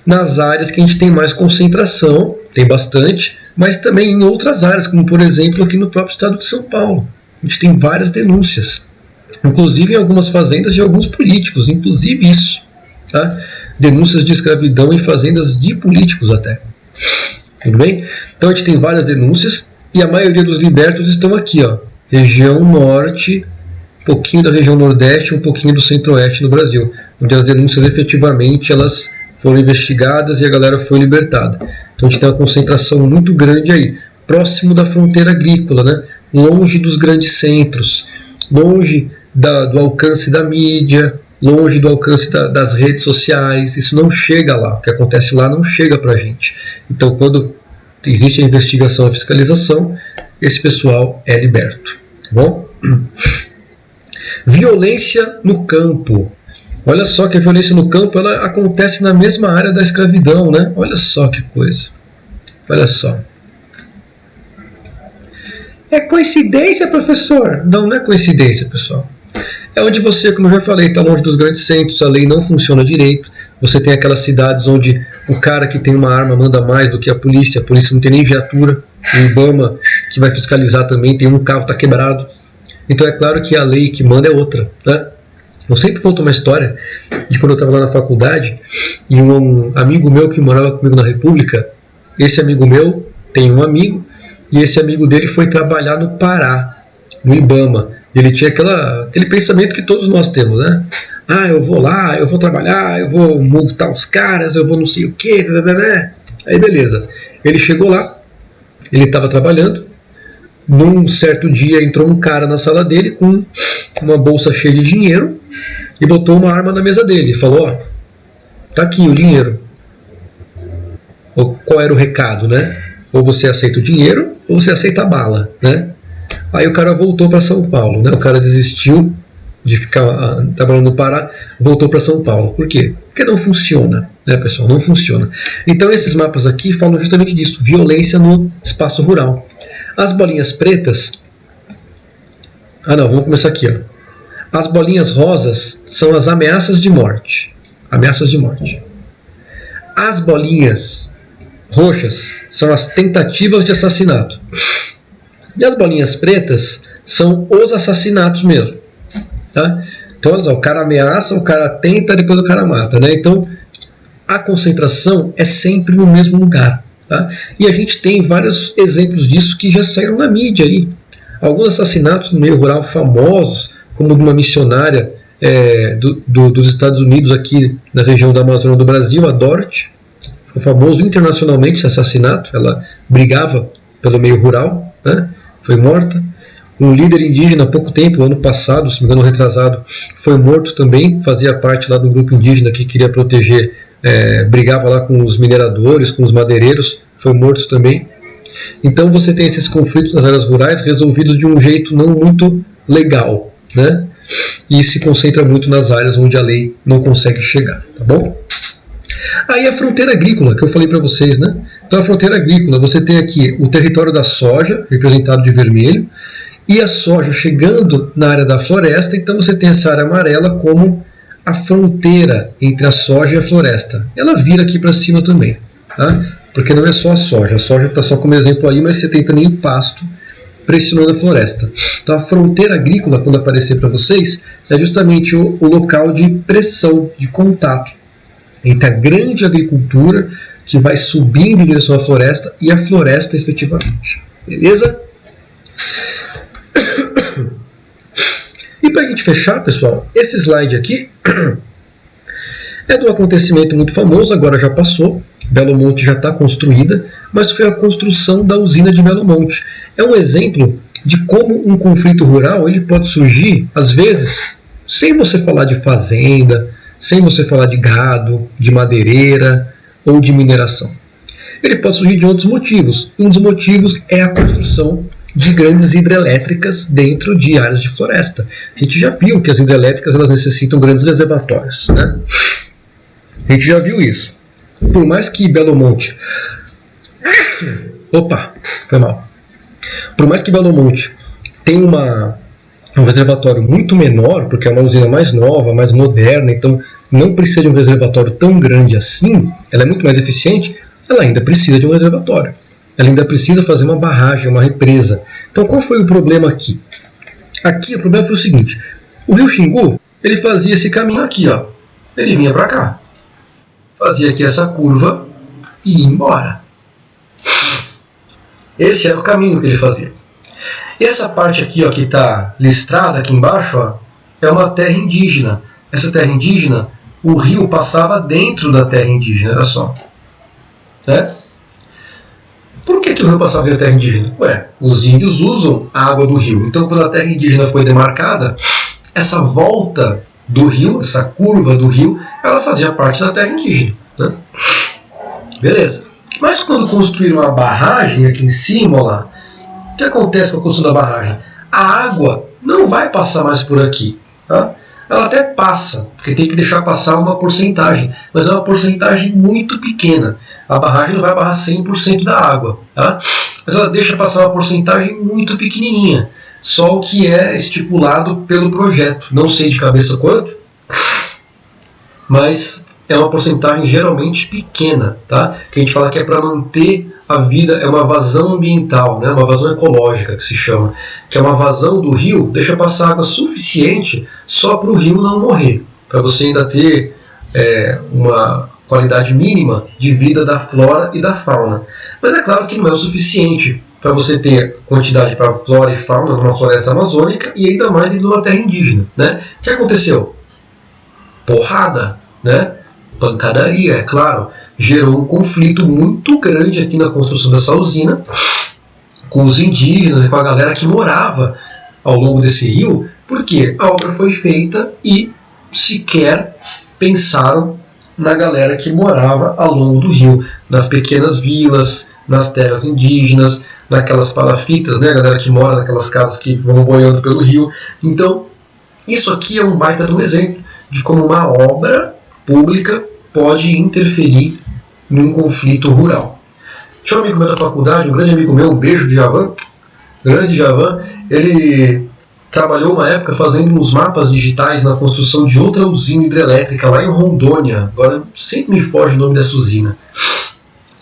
nas áreas que a gente tem mais concentração, tem bastante, mas também em outras áreas, como por exemplo aqui no próprio estado de São Paulo. A gente tem várias denúncias, inclusive em algumas fazendas de alguns políticos, inclusive isso, tá? Denúncias de escravidão em fazendas de políticos até. Tudo bem? Então a gente tem várias denúncias e a maioria dos libertos estão aqui, ó, região norte, um pouquinho da região nordeste, um pouquinho do centro-oeste no Brasil, onde as denúncias efetivamente elas foram investigadas e a galera foi libertada. Então a gente tem uma concentração muito grande aí, próximo da fronteira agrícola, né? Longe dos grandes centros, longe do alcance da mídia, longe do alcance das redes sociais. Isso não chega lá, o que acontece lá não chega para a gente. Então quando existe a investigação e a fiscalização, esse pessoal é liberto. Tá bom? Violência no campo. Olha só que a violência no campo ela acontece na mesma área da escravidão, né? Olha só que coisa. Olha só. É coincidência, professor? Não, não é coincidência, pessoal. É onde você, como eu já falei, está longe dos grandes centros, a lei não funciona direito. Você tem aquelas cidades onde o cara que tem uma arma manda mais do que a polícia não tem nem viatura. O IBAMA, que vai fiscalizar também, tem um carro, está quebrado. Então é claro que a lei que manda é outra, né? Eu sempre conto uma história de quando eu estava lá na faculdade e um amigo meu que morava comigo na República, esse amigo meu tem um amigo e esse amigo dele foi trabalhar no Pará, no IBAMA. Ele tinha aquele pensamento que todos nós temos, né? Ah, eu vou lá, eu vou trabalhar, eu vou multar os caras, eu vou não sei o quê, blá, blá, blá. Aí beleza. Ele chegou lá, ele estava trabalhando, num certo dia entrou um cara na sala dele com uma bolsa cheia de dinheiro e botou uma arma na mesa dele e falou, ó, tá aqui o dinheiro. Qual era o recado, né? Ou você aceita o dinheiro ou você aceita a bala, né? Aí o cara voltou para São Paulo, né? O cara desistiu de ficar trabalhando no Pará, voltou para São Paulo. Por quê? Porque não funciona, né, pessoal? Não funciona. Então esses mapas aqui falam justamente disso, violência no espaço rural. As bolinhas pretas... Ah não, vamos começar aqui, ó. As bolinhas rosas são as ameaças de morte. Ameaças de morte. As bolinhas roxas são as tentativas de assassinato. E as bolinhas pretas são os assassinatos mesmo. Tá? Então, olha só, o cara ameaça, o cara tenta, depois o cara mata, né? Então, a concentração é sempre no mesmo lugar. Tá? E a gente tem vários exemplos disso que já saíram na mídia aí. Alguns assassinatos no meio rural famosos, como de uma missionária dos Estados Unidos aqui na região da Amazônia do Brasil, a Dorothy. Ficou famoso internacionalmente esse assassinato. Ela brigava pelo meio rural, né? Foi morta. Um líder indígena há pouco tempo, ano passado, se não me engano retrasado, foi morto também, fazia parte lá do grupo indígena que queria proteger, brigava lá com os mineradores, com os madeireiros, foi morto também. Então você tem esses conflitos nas áreas rurais resolvidos de um jeito não muito legal, né? E se concentra muito nas áreas onde a lei não consegue chegar, tá bom? Aí a fronteira agrícola, que eu falei para vocês, né? Então a fronteira agrícola, você tem aqui o território da soja, representado de vermelho, e a soja chegando na área da floresta, então você tem essa área amarela como a fronteira entre a soja e a floresta. Ela vira aqui para cima também, tá? Porque não é só a soja está só como exemplo aí, mas você tem também o pasto pressionando a floresta. Então a fronteira agrícola, quando aparecer para vocês, é justamente o local de pressão, de contato entre a grande agricultura que vai subindo em direção à floresta e a floresta efetivamente. Beleza? E para a gente fechar, pessoal, esse slide aqui é de um acontecimento muito famoso, agora já passou, Belo Monte já está construída, mas foi a construção da usina de Belo Monte. É um exemplo de como um conflito rural ele pode surgir, às vezes, sem você falar de fazenda, sem você falar de gado, de madeireira ou de mineração. Ele pode surgir de outros motivos. Um dos motivos é a construção de grandes hidrelétricas dentro de áreas de floresta. A gente já viu que as hidrelétricas elas necessitam grandes reservatórios, né? A gente já viu isso. Por mais que Belo Monte... Opa, foi mal. Por mais que Belo Monte tenha um reservatório muito menor, porque é uma usina mais nova, mais moderna, então não precisa de um reservatório tão grande assim, ela é muito mais eficiente, ela ainda precisa de um reservatório. Ela ainda precisa fazer uma barragem, uma represa. Então qual foi o problema aqui? Aqui o problema foi o seguinte, o rio Xingu, ele fazia esse caminho aqui, ó. Ele vinha para cá, fazia aqui essa curva e ia embora. Esse era o caminho que ele fazia. E essa parte aqui, ó, que está listrada aqui embaixo, ó, é uma terra indígena. Essa terra indígena, o rio passava dentro da terra indígena, olha só. Né? Por que o rio passava dentro da terra indígena? Ué, os índios usam a água do rio. Então, quando a terra indígena foi demarcada, essa volta do rio, essa curva do rio, ela fazia parte da terra indígena. Né? Beleza. Mas quando construíram a barragem aqui em cima, ó lá, o que acontece com a construção da barragem? A água não vai passar mais por aqui. Tá? Ela até passa, porque tem que deixar passar uma porcentagem, mas é uma porcentagem muito pequena. A barragem não vai barrar 100% da água, tá? Mas ela deixa passar uma porcentagem muito pequenininha, só o que é estipulado pelo projeto. Não sei de cabeça quanto, mas é uma porcentagem geralmente pequena, tá? Que a gente fala que é para manter a vida, é uma vazão ambiental, né? Uma vazão ecológica que se chama, que é uma vazão do rio, deixa passar água suficiente só para o rio não morrer, para você ainda ter uma qualidade mínima de vida da flora e da fauna. Mas é claro que não é o suficiente para você ter quantidade para flora e fauna numa floresta amazônica e ainda mais em uma terra indígena, né? O que aconteceu? Porrada, né? Pancadaria, é claro. Gerou um conflito muito grande aqui na construção dessa usina com os indígenas e com a galera que morava ao longo desse rio, porque a obra foi feita e sequer pensaram na galera que morava ao longo do rio, nas pequenas vilas, nas terras indígenas, naquelas palafitas, né, a galera que mora naquelas casas que vão boiando pelo rio. Então, isso aqui é um baita de um exemplo de como uma obra pública pode interferir num conflito rural. Tinha um amigo meu da faculdade, um grande amigo meu, um beijo de Javan, grande Javan, ele trabalhou uma época fazendo uns mapas digitais na construção de outra usina hidrelétrica lá em Rondônia. Agora sempre me foge o nome dessa usina.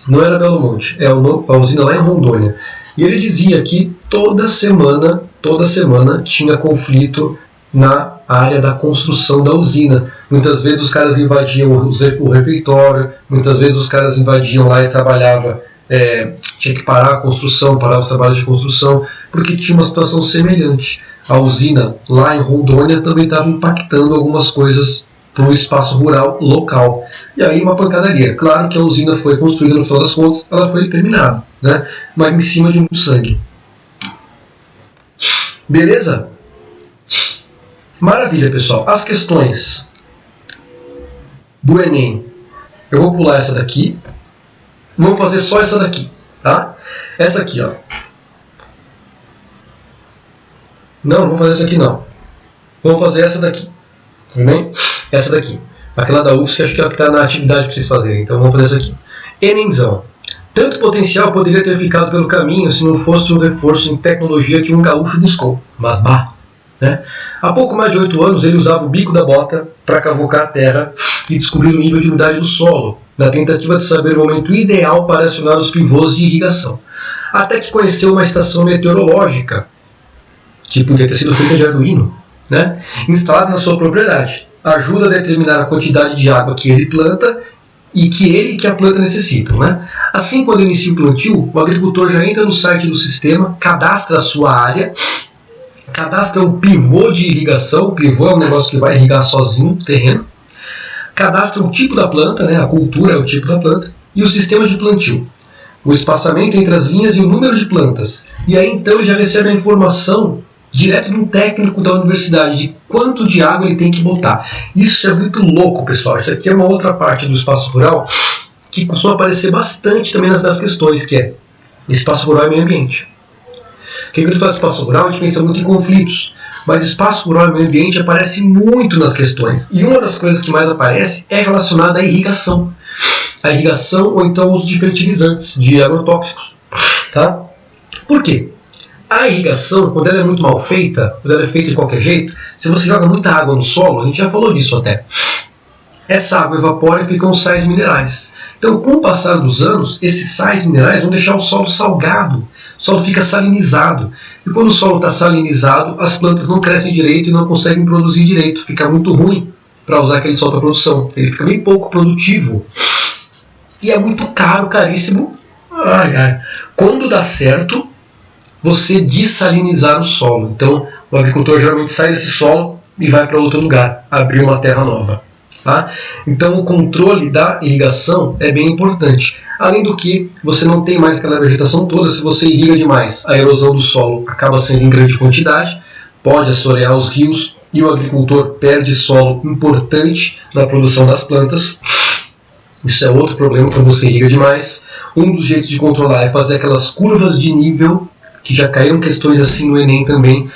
Não era Belo Monte, é a usina lá em Rondônia. E ele dizia que toda semana tinha conflito na área da construção da usina. Muitas vezes os caras invadiam o refeitório, muitas vezes os caras invadiam lá e trabalhava, tinha que parar a construção, parar os trabalhos de construção, porque tinha uma situação semelhante. A usina lá em Rondônia também estava impactando algumas coisas para o espaço rural local. E aí uma pancadaria. Claro que a usina foi construída, no final das contas, ela foi terminada, né? Mas em cima de muito sangue. Beleza? Maravilha, pessoal. As questões do Enem. Eu vou pular essa daqui. Vamos fazer só essa daqui, tá? Essa aqui, ó. Não vamos fazer essa aqui, não. Vamos fazer essa daqui. Tudo bem? Essa daqui. Aquela da UFSC, acho que é a que está na atividade para vocês fazerem. Então vamos fazer essa aqui. Enemzão. Tanto potencial poderia ter ficado pelo caminho se não fosse o reforço em tecnologia que um gaúcho buscou. Mas bah! Né? Há pouco mais de 8 anos ele usava o bico da bota para cavocar a terra e descobrir o nível de umidade do solo, na tentativa de saber o momento ideal para acionar os pivôs de irrigação. Até que conheceu uma estação meteorológica, que podia ter sido feita de Arduino, né? Instalada na sua propriedade. Ajuda a determinar a quantidade de água que ele planta e que a planta necessitam, né? Assim, quando inicia o plantio, o agricultor já entra no site do sistema, cadastra a sua área, cadastra o pivô de irrigação. O pivô é um negócio que vai irrigar sozinho o terreno. Cadastra o tipo da planta, né? A cultura é o tipo da planta, e o sistema de plantio, o espaçamento entre as linhas e o número de plantas. E aí então ele já recebe a informação direto de um técnico da universidade de quanto de água ele tem que botar. Isso é muito louco, pessoal. Isso aqui é uma outra parte do espaço rural que costuma aparecer bastante também nas questões, que é espaço rural e meio ambiente. Quando a gente fala de espaço rural, a gente pensa muito em conflitos, mas espaço rural e meio ambiente aparece muito nas questões. E uma das coisas que mais aparece é relacionada à irrigação. A irrigação ou então o uso de fertilizantes, de agrotóxicos. Tá? Por quê? A irrigação, quando ela é muito mal feita, quando ela é feita de qualquer jeito, se você joga muita água no solo, a gente já falou disso até, essa água evapora e ficam os sais minerais. Então, com o passar dos anos, esses sais minerais vão deixar o solo salgado, o solo fica salinizado. E quando o solo está salinizado, as plantas não crescem direito e não conseguem produzir direito. Fica muito ruim para usar aquele solo para produção. Ele fica bem pouco produtivo. E é muito caro, caríssimo. Quando dá certo, você dessalinizar o solo. Então, o agricultor geralmente sai desse solo e vai para outro lugar, abrir uma terra nova. Tá? Então, o controle da irrigação é bem importante. Além do que, você não tem mais aquela vegetação toda. Se você irriga demais, a erosão do solo acaba sendo em grande quantidade, pode assorear os rios e o agricultor perde solo importante na produção das plantas. Isso é outro problema quando você irriga demais. Um dos jeitos de controlar é fazer aquelas curvas de nível, que já caíram questões assim no Enem também.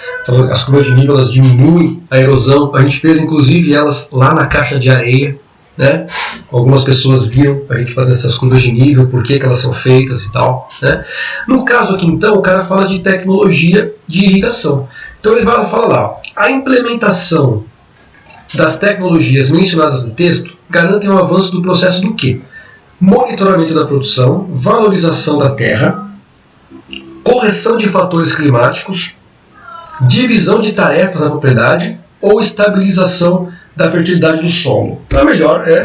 As curvas de nível, elas diminuem a erosão. A gente fez inclusive elas lá na caixa de areia, né? Algumas pessoas viram a gente fazer essas curvas de nível, por que elas são feitas e tal, né? No caso aqui então, o cara fala de tecnologia de irrigação. Então ele fala lá, ó, a implementação das tecnologias mencionadas no texto garantem o avanço do processo do quê? Monitoramento da produção, valorização da terra, correção de fatores climáticos, divisão de tarefas na propriedade ou estabilização da fertilidade do solo. A melhor é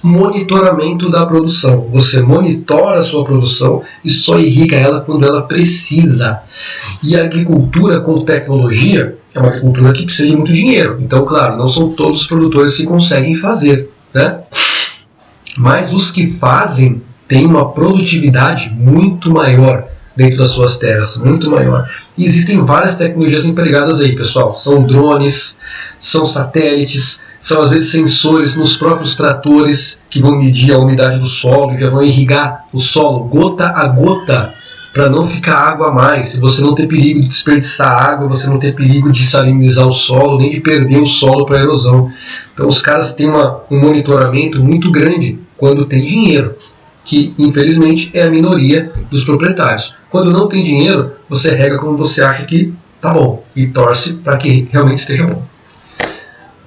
monitoramento da produção. Você monitora a sua produção e só irriga ela quando ela precisa. E a agricultura com tecnologia é uma agricultura que precisa de muito dinheiro. Então, claro, não são todos os produtores que conseguem fazer, né? Mas os que fazem têm uma produtividade muito maior dentro das suas terras, muito maior. E existem várias tecnologias empregadas aí, pessoal. São drones, são satélites, são às vezes sensores nos próprios tratores que vão medir a umidade do solo e já vão irrigar o solo gota a gota para não ficar água a mais. Se você não ter perigo de desperdiçar água, você não ter perigo de salinizar o solo, nem de perder o solo para erosão. Então os caras têm um monitoramento muito grande quando tem dinheiro, que infelizmente é a minoria dos proprietários. Quando não tem dinheiro, você rega como você acha que tá bom e torce para que realmente esteja bom.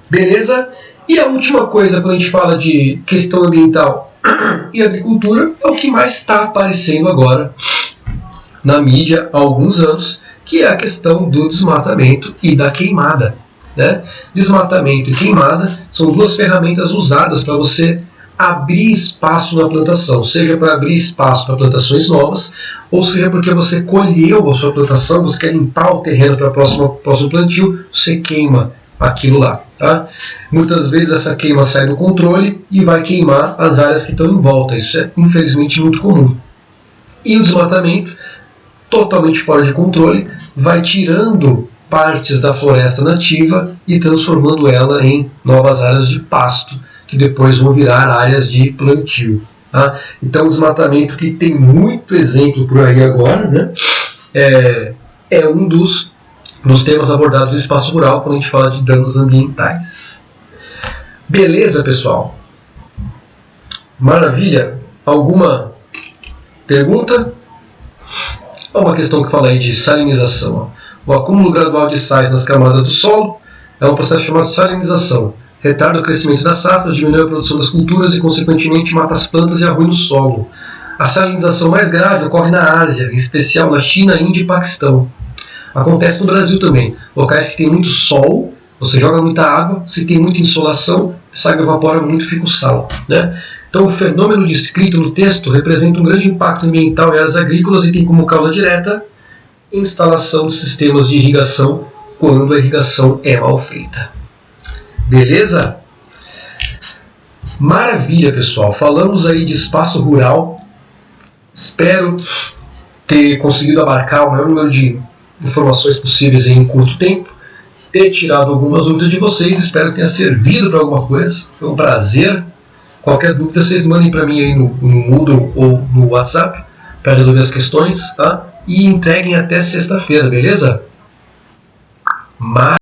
Beleza? E a última coisa quando a gente fala de questão ambiental e agricultura é o que mais está aparecendo agora na mídia há alguns anos, que é a questão do desmatamento e da queimada, né? Desmatamento e queimada são duas ferramentas usadas para você abrir espaço na plantação, seja para abrir espaço para plantações novas, ou seja porque você colheu a sua plantação, você quer limpar o terreno para o próximo plantio, você queima aquilo lá. Tá? Muitas vezes essa queima sai do controle e vai queimar as áreas que estão em volta. Isso é infelizmente muito comum. E o desmatamento, totalmente fora de controle, vai tirando partes da floresta nativa e transformando ela em novas áreas de pasto, que depois vão virar áreas de plantio. Tá? Então o desmatamento, que tem muito exemplo por aí agora, né? É um dos temas abordados no espaço rural quando a gente fala de danos ambientais. Beleza, pessoal? Maravilha? Alguma pergunta? Uma questão que fala aí de salinização. O acúmulo gradual de sais nas camadas do solo é um processo chamado salinização. Retarda o crescimento das safras, diminui a produção das culturas e, consequentemente, mata as plantas e arruina o solo. A salinização mais grave ocorre na Ásia, em especial na China, Índia e Paquistão. Acontece no Brasil também. Locais que tem muito sol, você joga muita água, se tem muita insolação, essa água evapora muito e fica o sal, né? Então o fenômeno descrito no texto representa um grande impacto ambiental em áreas agrícolas e tem como causa direta instalação de sistemas de irrigação quando a irrigação é mal feita. Beleza? Maravilha, pessoal. Falamos aí de espaço rural. Espero ter conseguido abarcar o maior número de informações possíveis em curto tempo. Ter tirado algumas dúvidas de vocês. Espero que tenha servido para alguma coisa. Foi um prazer. Qualquer dúvida, vocês mandem para mim aí no Moodle ou no WhatsApp para resolver as questões, tá? E entreguem até sexta-feira, beleza?